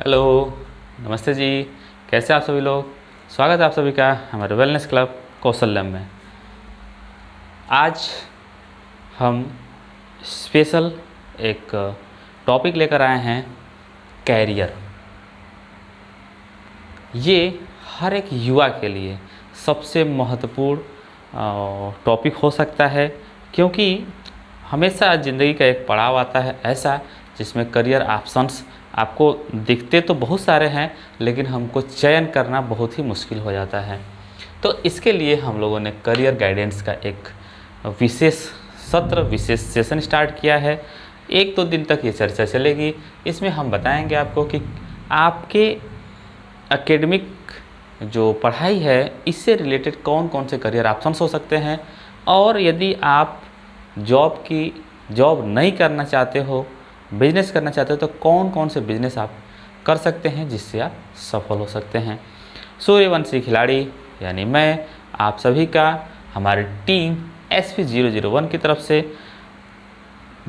Hello, नमस्ते जी। कैसे आप सभी लोग। स्वागत है आप सभी का हमारे वेलनेस क्लब कौशल्यम में। आज हम स्पेशल एक टॉपिक लेकर आए हैं, कैरियर। ये हर एक युवा के लिए सबसे महत्वपूर्ण टॉपिक हो सकता है, क्योंकि हमेशा ज़िंदगी का एक पड़ाव आता है ऐसा जिसमें करियर ऑप्शंस आपको दिखते तो बहुत सारे हैं, लेकिन हमको चयन करना बहुत ही मुश्किल हो जाता है। तो इसके लिए हम लोगों ने करियर गाइडेंस का एक विशेष सत्र, विशेष सेशन स्टार्ट किया है। 1-2 दिन तक ये चर्चा चलेगी। इसमें हम बताएंगे आपको कि आपके एकेडमिक जो पढ़ाई है इससे रिलेटेड कौन कौन से करियर ऑप्शंस हो सकते हैं, और यदि आप जॉब नहीं करना चाहते हो, बिजनेस करना चाहते हो, तो कौन कौन से बिजनेस आप कर सकते हैं जिससे आप सफल हो सकते हैं। सूर्यवंशी खिलाड़ी यानी मैं आप सभी का हमारी टीम SP001 की तरफ से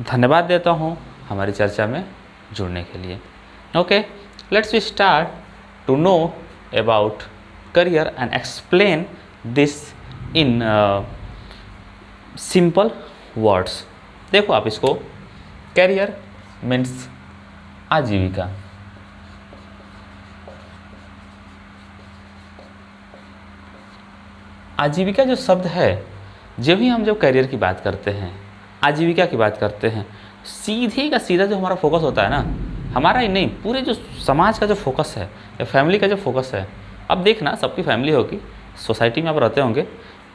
धन्यवाद देता हूं हमारी चर्चा में जुड़ने के लिए। Okay, let's we start to know about career and explain this in simple words. देखो आप इसको, कैरियर मीन्स आजीविका। आजीविका जो शब्द है, जब करियर की बात करते हैं, आजीविका की बात करते हैं, सीधे का सीधा जो हमारा फोकस होता है ना, हमारा ही नहीं पूरे जो समाज का जो फोकस है या फैमिली का जो फोकस है। अब देखना, सबकी फैमिली होगी, सोसाइटी में आप रहते होंगे,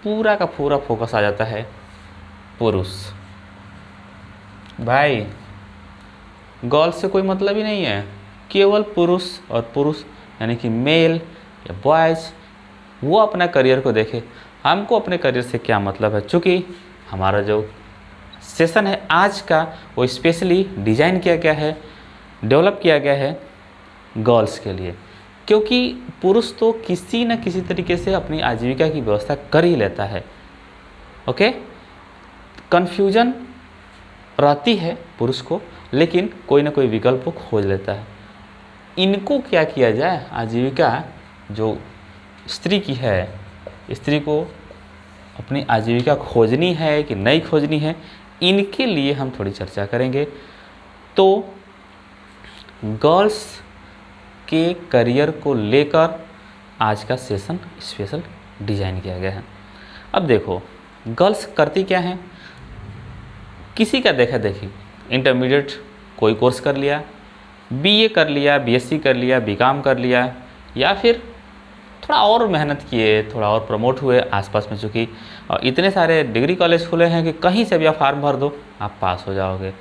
पूरा का पूरा फोकस आ जाता है पुरुष। भाई गर्ल्स से कोई मतलब ही नहीं है, केवल पुरुष, और पुरुष यानी कि मेल या बॉयज़, वो अपना करियर को देखे। हमको अपने करियर से क्या मतलब है, चूँकि हमारा जो सेशन है आज का वो स्पेशली डिज़ाइन किया गया है, डेवलप किया गया है गर्ल्स के लिए, क्योंकि पुरुष तो किसी न किसी तरीके से अपनी आजीविका की व्यवस्था कर ही लेता है। ओके, कन्फ्यूजन रहती है पुरुष को, लेकिन कोई ना कोई विकल्प को खोज लेता है। इनको क्या किया जाए, आजीविका जो स्त्री की है, स्त्री को अपनी आजीविका खोजनी है कि नहीं खोजनी है, इनके लिए हम थोड़ी चर्चा करेंगे। तो गर्ल्स के करियर को लेकर आज का सेशन स्पेशल डिज़ाइन किया गया है। अब देखो, गर्ल्स करती क्या हैं, किसी का देखा देखी इंटरमीडिएट कोई कोर्स कर लिया, BA कर लिया, BSc कर लिया, BCom कर लिया, या फिर थोड़ा और मेहनत किए, थोड़ा और प्रमोट हुए आसपास में, चूँकि इतने सारे डिग्री कॉलेज खुले हैं कि कहीं से भी आप फार्म भर दो, आप पास हो जाओगे।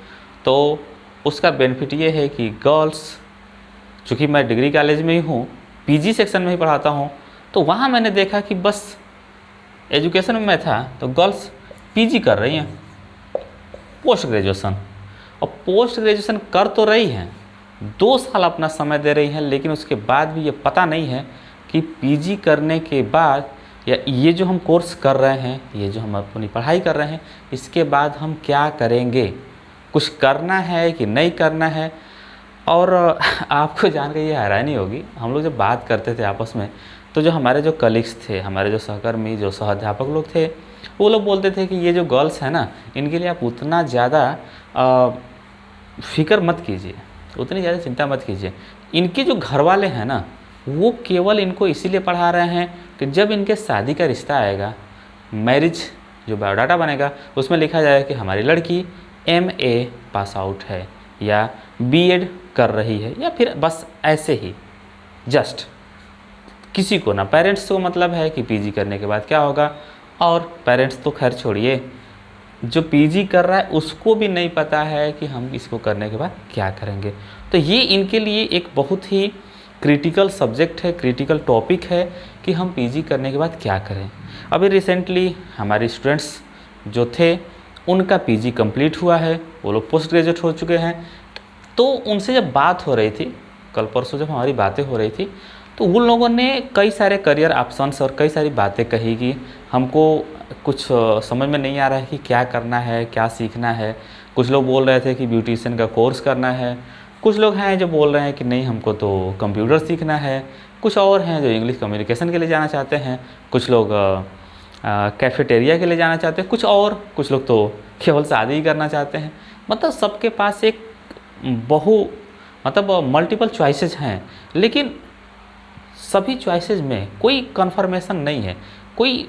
तो उसका बेनिफिट ये है कि गर्ल्स, चूँकि मैं डिग्री कॉलेज में ही हूँ, PG सेक्शन में ही पढ़ाता हूँ, तो वहाँ मैंने देखा कि बस एजुकेशन में मैं था तो गर्ल्स PG कर रही हैं, पोस्ट ग्रेजुएशन, और पोस्ट ग्रेजुएशन कर तो रही हैं, 2 साल अपना समय दे रही हैं, लेकिन उसके बाद भी ये पता नहीं है कि PG करने के बाद या ये जो हम कोर्स कर रहे हैं, ये जो हम अपनी पढ़ाई कर रहे हैं, इसके बाद हम क्या करेंगे, कुछ करना है कि नहीं करना है। और आपको जान के ये हैरानी होगी, हम लोग जब बात करते थे आपस में, तो जो हमारे जो कलीग्स थे, हमारे जो सहकर्मी, जो सहाध्यापक लोग थे, वो लोग बोलते थे कि ये जो गर्ल्स है ना, इनके लिए आप उतना ज़्यादा फिक्र मत कीजिए, उतनी ज़्यादा चिंता मत कीजिए। इनके जो घर वाले हैं ना, वो केवल इनको इसीलिए पढ़ा रहे हैं कि जब इनके शादी का रिश्ता आएगा, मैरिज जो बायोडाटा बनेगा, उसमें लिखा जाएगा कि हमारी लड़की MA पास आउट है, या B.Ed कर रही है, या फिर बस ऐसे ही जस्ट। किसी को ना पेरेंट्स को मतलब है कि PG करने के बाद क्या होगा, और पेरेंट्स तो खैर छोड़िए, जो PG कर रहा है उसको भी नहीं पता है कि हम इसको करने के बाद क्या करेंगे। तो ये इनके लिए एक बहुत ही क्रिटिकल सब्जेक्ट है, क्रिटिकल टॉपिक है कि हम PG करने के बाद क्या करें। अभी रिसेंटली हमारे स्टूडेंट्स जो थे, उनका PG कंप्लीट हुआ है, वो लोग पोस्ट ग्रेजुएट हो चुके हैं। तो उनसे जब बात हो रही थी, कल परसों जब हमारी बातें हो रही थी, तो उन लोगों ने कई सारे करियर ऑप्शंस और कई सारी बातें कही कि हमको कुछ समझ में नहीं आ रहा है कि क्या करना है, क्या सीखना है। कुछ लोग बोल रहे थे कि ब्यूटिशियन का कोर्स करना है, कुछ लोग हैं जो बोल रहे हैं कि नहीं हमको तो कंप्यूटर सीखना है, कुछ और हैं जो इंग्लिश कम्युनिकेशन के लिए जाना चाहते हैं, कुछ लोग कैफेटेरिया के लिए जाना चाहते हैं, कुछ लोग तो केवल शादी ही करना चाहते हैं। मतलब सबके पास एक मल्टीपल चॉइसेस हैं, लेकिन सभी चॉइसेस में कोई कन्फर्मेशन नहीं है, कोई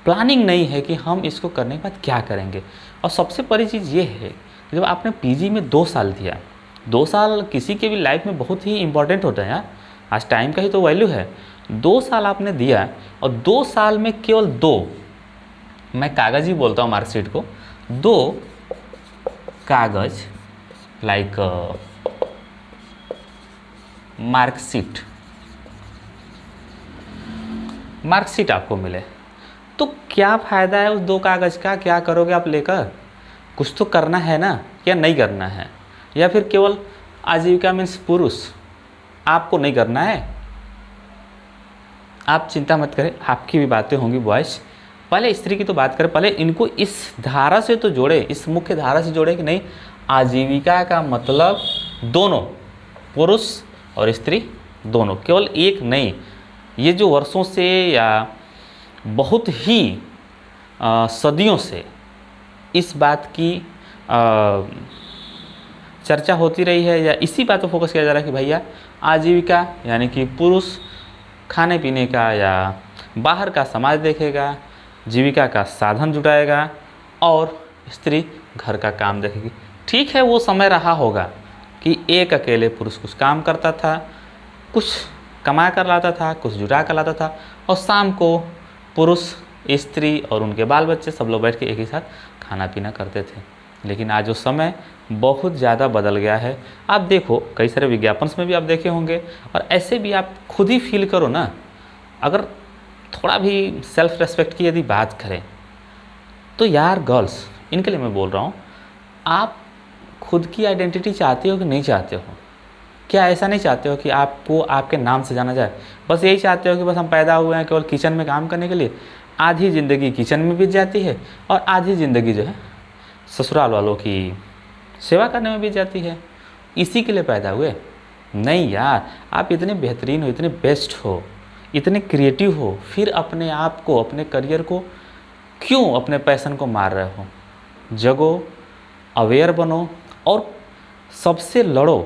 प्लानिंग नहीं है कि हम इसको करने के बाद क्या करेंगे। और सबसे बड़ी चीज़ ये है कि जब आपने पीजी में 2 साल दिया, 2 साल किसी के भी लाइफ में बहुत ही इंपॉर्टेंट होता है यार, आज टाइम का ही तो वैल्यू है। 2 साल आपने दिया और 2 साल में केवल 2, मैं कागज़ ही बोलता हूँ मार्कशीट को, 2 कागज़ लाइक मार्कशीट आपको मिले, तो क्या फ़ायदा है उस 2 कागज़ का? क्या करोगे आप लेकर? कुछ तो करना है ना, या नहीं करना है? या फिर केवल आजीविका मीन्स पुरुष आपको नहीं करना है? आप चिंता मत करें, आपकी भी बातें होंगी बॉयज़। पहले स्त्री की तो बात करें, पहले इनको इस धारा से तो जोड़े, इस मुख्य धारा से जोड़े कि नहीं, आजीविका का मतलब दोनों, पुरुष और स्त्री दोनों, केवल एक नहीं। ये जो वर्षों से या बहुत ही सदियों से इस बात की चर्चा होती रही है, या इसी बात पर फोकस किया जा रहा है कि भैया आजीविका यानी कि पुरुष खाने पीने का या बाहर का समाज देखेगा, जीविका का साधन जुटाएगा, और स्त्री घर का काम देखेगी। ठीक है, वो समय रहा होगा कि एक अकेले पुरुष कुछ काम करता था, कुछ कमा कर लाता था, कुछ जुटा कर लाता था, और शाम को पुरुष, स्त्री और उनके बाल बच्चे सब लोग बैठ के एक ही साथ खाना पीना करते थे। लेकिन आज वो समय बहुत ज़्यादा बदल गया है। आप देखो, कई सारे विज्ञापन में भी आप देखे होंगे, और ऐसे भी आप खुद ही फील करो ना, अगर थोड़ा भी सेल्फ रेस्पेक्ट की यदि बात करें तो यार गर्ल्स, इनके लिए मैं बोल रहा हूँ, आप खुद की आइडेंटिटी चाहते हो कि नहीं चाहते हो? क्या ऐसा नहीं चाहते हो कि आपको आपके नाम से जाना जाए? बस यही चाहते हो कि बस हम पैदा हुए हैं केवल किचन में काम करने के लिए? आधी ज़िंदगी किचन में बीत जाती है और आधी ज़िंदगी जो है ससुराल वालों की सेवा करने में बीत जाती है। इसी के लिए पैदा हुए? नहीं यार, आप इतने बेहतरीन हो, इतने बेस्ट हो, इतने क्रिएटिव हो, फिर अपने आप को, अपने करियर को क्यों अपने पैशन को मार रहे हो? जगो, अवेयर बनो और सबसे लड़ो,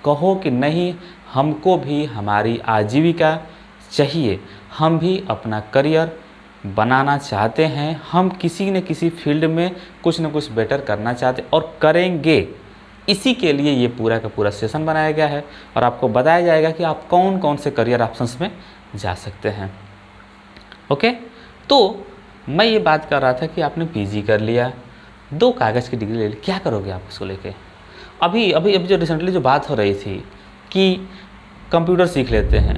कहो कि नहीं, हमको भी हमारी आजीविका चाहिए, हम भी अपना करियर बनाना चाहते हैं, हम किसी न किसी फील्ड में कुछ न कुछ बेटर करना चाहते और करेंगे। इसी के लिए ये पूरा का पूरा सेशन बनाया गया है और आपको बताया जाएगा कि आप कौन कौन से करियर ऑप्शंस में जा सकते हैं। ओके, तो मैं ये बात कर रहा था कि आपने पीजी कर लिया, 2 कागज़ की डिग्री ले ली, क्या करोगे आप उसको लेके? अभी जो रिसेंटली जो बात हो रही थी कि कंप्यूटर सीख लेते हैं,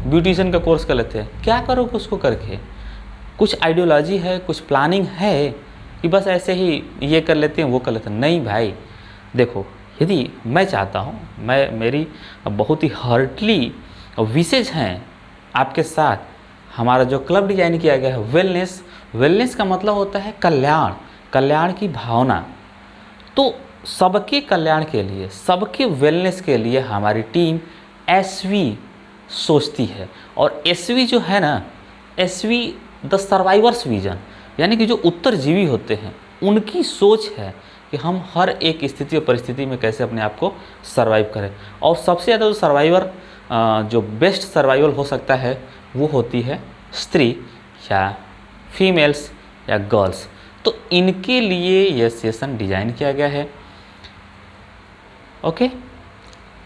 ब्यूटिशियन का कोर्स कर लेते हैं, क्या करोगे उसको करके? कुछ आइडियोलॉजी है, कुछ प्लानिंग है कि बस ऐसे ही ये कर लेते हैं वो कर लेते हैं? नहीं भाई, देखो, यदि मैं चाहता हूँ, मेरी बहुत ही हार्टली विशेष हैं आपके साथ, हमारा जो क्लब डिजाइन किया गया है वेलनेस का मतलब होता है कल्याण की भावना। तो सबके कल्याण के लिए, सबके वेलनेस के लिए हमारी टीम एसवी सोचती है। और एसवी जो है ना, एसवी द सर्वाइवर्स विजन, यानी कि जो उत्तरजीवी होते हैं उनकी सोच है कि हम हर एक स्थिति और परिस्थिति में कैसे अपने आप को सर्वाइव करें। और सबसे ज़्यादा जो सर्वाइवर, जो बेस्ट सर्वाइवल हो सकता है वो होती है स्त्री या फीमेल्स या गर्ल्स। तो इनके लिए यह सेशन डिज़ाइन किया गया है। ओके,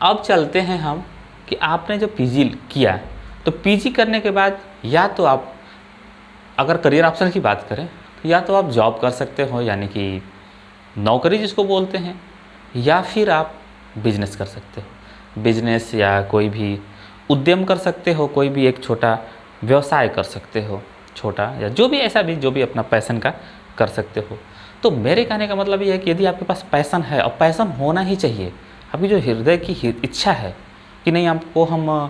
अब चलते हैं हम कि आपने जो पीजी किया, तो पीजी करने के बाद या तो आप, अगर करियर ऑप्शन की बात करें, तो या तो आप जॉब कर सकते हो यानी कि नौकरी जिसको बोलते हैं, या फिर आप बिजनेस कर सकते हो, बिजनेस या कोई भी उद्यम कर सकते हो, कोई भी एक छोटा व्यवसाय कर सकते हो, छोटा या जो भी ऐसा भी जो भी अपना पैशन का कर सकते हो। तो मेरे कहने का मतलब ये है कि यदि आपके पास पैशन है, और पैशन होना ही चाहिए, आपकी जो हृदय की इच्छा है कि नहीं, आपको हम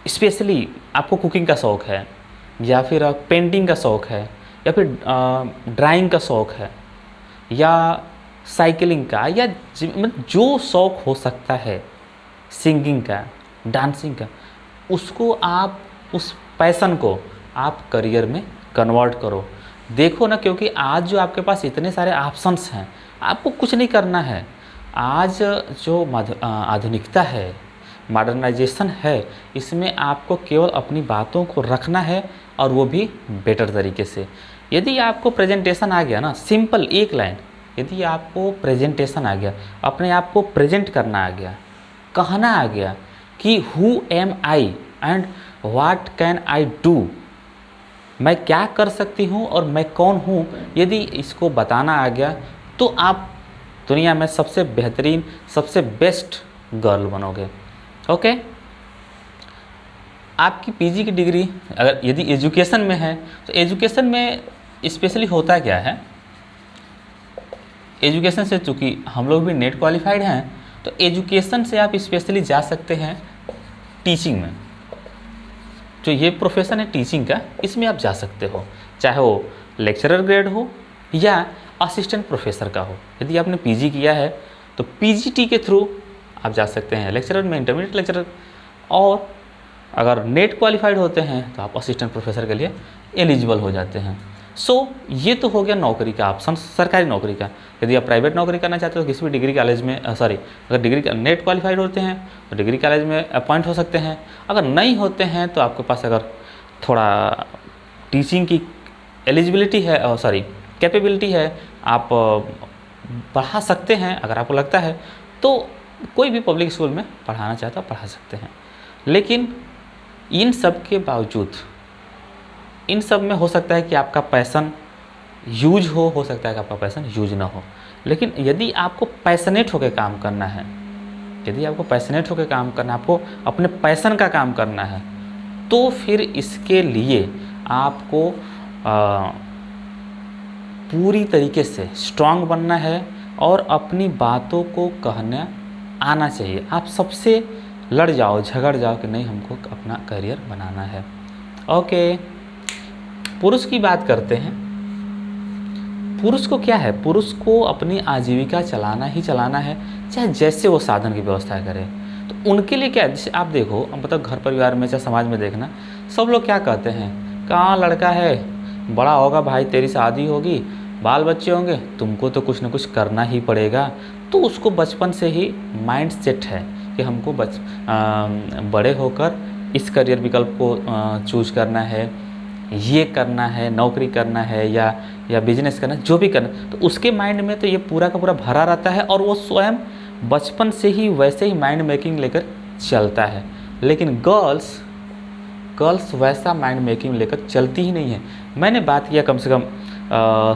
स्पेशली आपको कुकिंग का शौक़ है, या फिर पेंटिंग का शौक़ है, या फिर ड्राइंग का शौक़ है, या साइकिलिंग का या मतलब जो शौक़ हो सकता है, सिंगिंग का, डांसिंग का, उसको आप उस पैशन को आप करियर में कन्वर्ट करो। देखो ना, क्योंकि आज जो आपके पास इतने सारे ऑप्शंस हैं, आपको कुछ नहीं करना है। आज जो आधुनिकता है, मॉडर्नाइजेशन है, इसमें आपको केवल अपनी बातों को रखना है और वो भी बेटर तरीके से। यदि आपको प्रेजेंटेशन आ गया ना, सिंपल एक लाइन, यदि आपको प्रेजेंटेशन आ गया, अपने आप को प्रेजेंट करना आ गया, कहना आ गया कि who am I and what can I do, मैं क्या कर सकती हूँ और मैं कौन हूँ, यदि इसको बताना आ गया तो आप दुनिया में सबसे बेहतरीन, सबसे बेस्ट गर्ल बनोगे। ओके, आपकी पीजी की डिग्री अगर यदि एजुकेशन में है तो एजुकेशन में स्पेशली होता क्या है, एजुकेशन से, चूँकि हम लोग भी नेट क्वालिफाइड हैं, तो एजुकेशन से आप स्पेशली जा सकते हैं टीचिंग में। जो ये प्रोफेशन है टीचिंग का, इसमें आप जा सकते हो, चाहे वो लेक्चरर ग्रेड हो या असिस्टेंट प्रोफेसर का हो। यदि आपने पीजी किया है तो पीजीटी के थ्रू आप जा सकते हैं लेक्चरर में, इंटरमीडिएट लेक्चरर, और अगर नेट क्वालिफाइड होते हैं तो आप असिस्टेंट प्रोफेसर के लिए एलिजिबल हो जाते हैं। सो ये तो हो गया नौकरी का ऑप्शन, सरकारी नौकरी का। यदि आप प्राइवेट नौकरी करना चाहते हो तो किसी भी डिग्री कॉलेज में, अगर डिग्री नेट क्वालिफाइड होते हैं तो डिग्री कॉलेज में अपॉइंट हो सकते हैं। अगर नहीं होते हैं तो आपके पास अगर थोड़ा टीचिंग की एलिजिबिलिटी है, कैपेबिलिटी है, आप पढ़ा सकते हैं। अगर आपको लगता है तो कोई भी पब्लिक स्कूल में पढ़ाना चाहता है पढ़ा सकते हैं। लेकिन इन सब के बावजूद, इन सब में हो सकता है कि आपका पैशन यूज हो सकता है कि आपका पैशन यूज ना हो। लेकिन यदि आपको पैशनेट होकर काम करना है, यदि आपको पैशनेट होकर काम करना है, आपको अपने पैशन का काम करना है, तो फिर इसके लिए आपको पूरी तरीके से स्ट्रांग बनना है और अपनी बातों को कहना आना चाहिए। आप सबसे लड़ जाओ, झगड़ जाओ कि नहीं, हमको अपना करियर बनाना है। ओके, पुरुष की बात करते हैं। पुरुष को क्या है, पुरुष को अपनी आजीविका चलाना ही चलाना है, चाहे जैसे वो साधन की व्यवस्था करे। तो उनके लिए क्या है, जैसे आप देखो, मतलब घर परिवार में चाहे समाज में देखना, सब लोग क्या कहते हैं, कहाँ लड़का है, बड़ा होगा भाई, तेरी शादी होगी, बाल बच्चे होंगे, तुमको तो कुछ ना कुछ करना ही पड़ेगा। तो उसको बचपन से ही माइंड सेट है कि हमको बड़े होकर इस करियर विकल्प को चूज करना है, ये करना है, नौकरी करना है या बिजनेस करना, जो भी करना। तो उसके माइंड में तो ये पूरा का पूरा भरा रहता है और वो स्वयं बचपन से ही वैसे ही माइंड मेकिंग लेकर चलता है। लेकिन गर्ल्स वैसा माइंड मेकिंग लेकर चलती ही नहीं है। मैंने बात किया कम से कम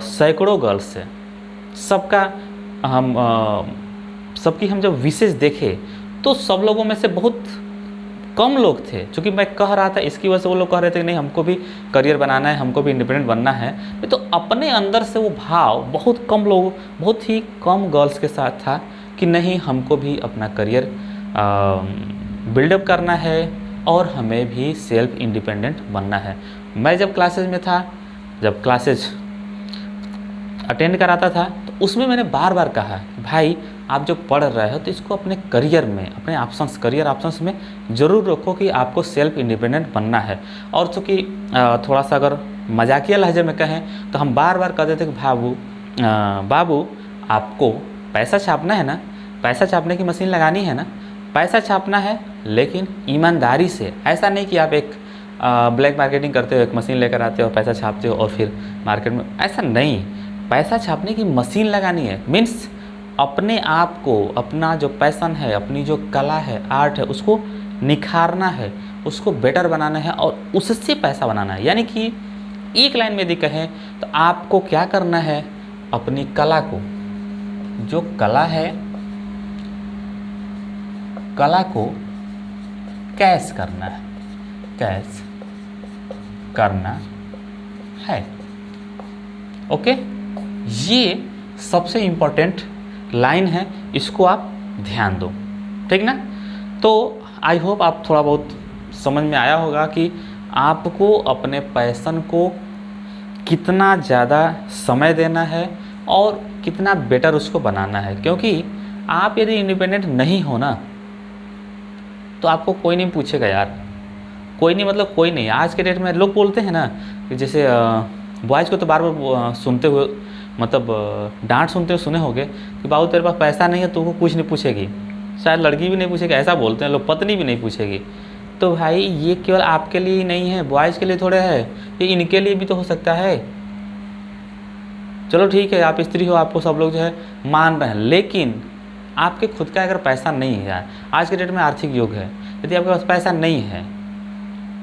सैकड़ों गर्ल्स से, सबकी हम जब विशेष देखे तो सब लोगों में से बहुत कम लोग थे, क्योंकि मैं कह रहा था इसकी वजह से वो लोग कह रहे थे कि नहीं, हमको भी करियर बनाना है, हमको भी इंडिपेंडेंट बनना है। तो अपने अंदर से वो भाव बहुत ही कम गर्ल्स के साथ था कि नहीं, हमको भी अपना करियर बिल्डअप करना है और हमें भी सेल्फ इंडिपेंडेंट बनना है। मैं जब क्लासेज में था, जब क्लासेज अटेंड कराता था, तो उसमें मैंने बार बार कहा, भाई आप जो पढ़ रहे हो तो इसको अपने करियर में, अपने करियर ऑप्शंस में ज़रूर रखो कि आपको सेल्फ इंडिपेंडेंट बनना है। और चूँकि थोड़ा सा अगर मजाकिया लहजे में कहें तो हम बार बार कहते थे कि बाबू आपको पैसा छापना है ना, पैसा छापने की मशीन लगानी है ना, पैसा छापना है, लेकिन ईमानदारी से। ऐसा नहीं कि आप एक ब्लैक मार्केटिंग करते हो, एक मशीन लेकर आते हो, पैसा छापते हो और फिर मार्केट में, ऐसा नहीं। पैसा छापने की मशीन लगानी है, मीन्स अपने आप को, अपना जो पैशन है, अपनी जो कला है, आर्ट है, उसको निखारना है, उसको बेटर बनाना है और उससे पैसा बनाना है। यानी कि एक लाइन में यदि कहें तो आपको क्या करना है, अपनी कला को, जो कला है, कला को कैश करना है, कैश करना है। ओके, ये सबसे इम्पोर्टेंट लाइन है, इसको आप ध्यान दो, ठीक ना। तो आई होप आप थोड़ा बहुत समझ में आया होगा कि आपको अपने पैशन को कितना ज़्यादा समय देना है और कितना बेटर उसको बनाना है। क्योंकि आप यदि इंडिपेंडेंट नहीं हो ना तो आपको कोई नहीं पूछेगा यार, कोई नहीं मतलब कोई नहीं। आज के डेट में लोग बोलते हैं ना कि जैसे बॉयज़ को तो बार बार सुनते हुए मतलब डांट सुनते हुए सुने होंगे कि बाबू तेरे पास पैसा नहीं है तो वो कुछ नहीं पूछेगी, शायद लड़की भी नहीं पूछेगी, ऐसा बोलते हैं लोग, पत्नी भी नहीं पूछेगी। तो भाई ये केवल आपके लिए ही नहीं है, बॉयज़ के लिए थोड़े है, ये इनके लिए भी तो हो सकता है। चलो ठीक है, आप स्त्री हो, आपको सब लोग जो है मान रहे हैं, लेकिन आपके खुद का अगर पैसा नहीं है यार, आज के डेट में आर्थिक युग है, यदि आपके पास पैसा नहीं है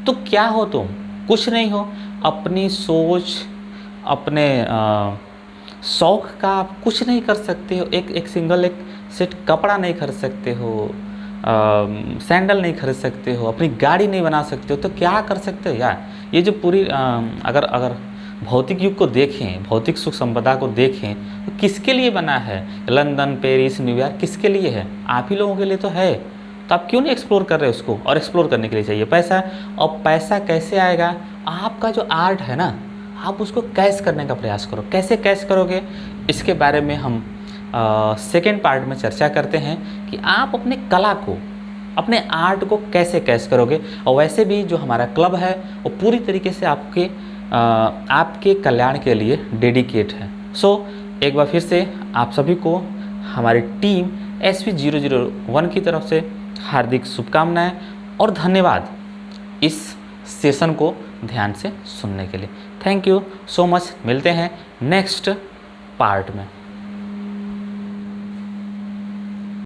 तो क्या हो तुम? कुछ नहीं हो। अपनी सोच, अपने शौक़ का आप कुछ नहीं कर सकते हो। एक सिंगल एक सेट कपड़ा नहीं खरीद सकते हो, सैंडल नहीं खरीद सकते हो, अपनी गाड़ी नहीं बना सकते हो, तो क्या कर सकते हो यार? ये जो पूरी अगर भौतिक युग को देखें, भौतिक सुख संपदा को देखें तो किसके लिए बना है? लंदन, पेरिस, न्यूयॉर्क किसके लिए है? आप ही लोगों के लिए तो है। तो आप क्यों नहीं एक्सप्लोर कर रहे हो उसको? और एक्सप्लोर करने के लिए चाहिए पैसा। और पैसा कैसे आएगा? आपका जो आर्ट है ना, आप उसको कैश करने का प्रयास करो। कैसे कैश करोगे, इसके बारे में हम सेकेंड पार्ट में चर्चा करते हैं कि आप अपने कला को, अपने आर्ट को कैसे कैश करोगे। और वैसे भी जो हमारा क्लब है वो पूरी तरीके से आपके कल्याण के लिए डेडिकेट है। सो एक बार फिर से आप सभी को हमारी टीम SV001 की तरफ से हार्दिक शुभकामनाएं और धन्यवाद इस सेशन को ध्यान से सुनने के लिए। Thank you so much. मिलते हैं नेक्स्ट पार्ट में।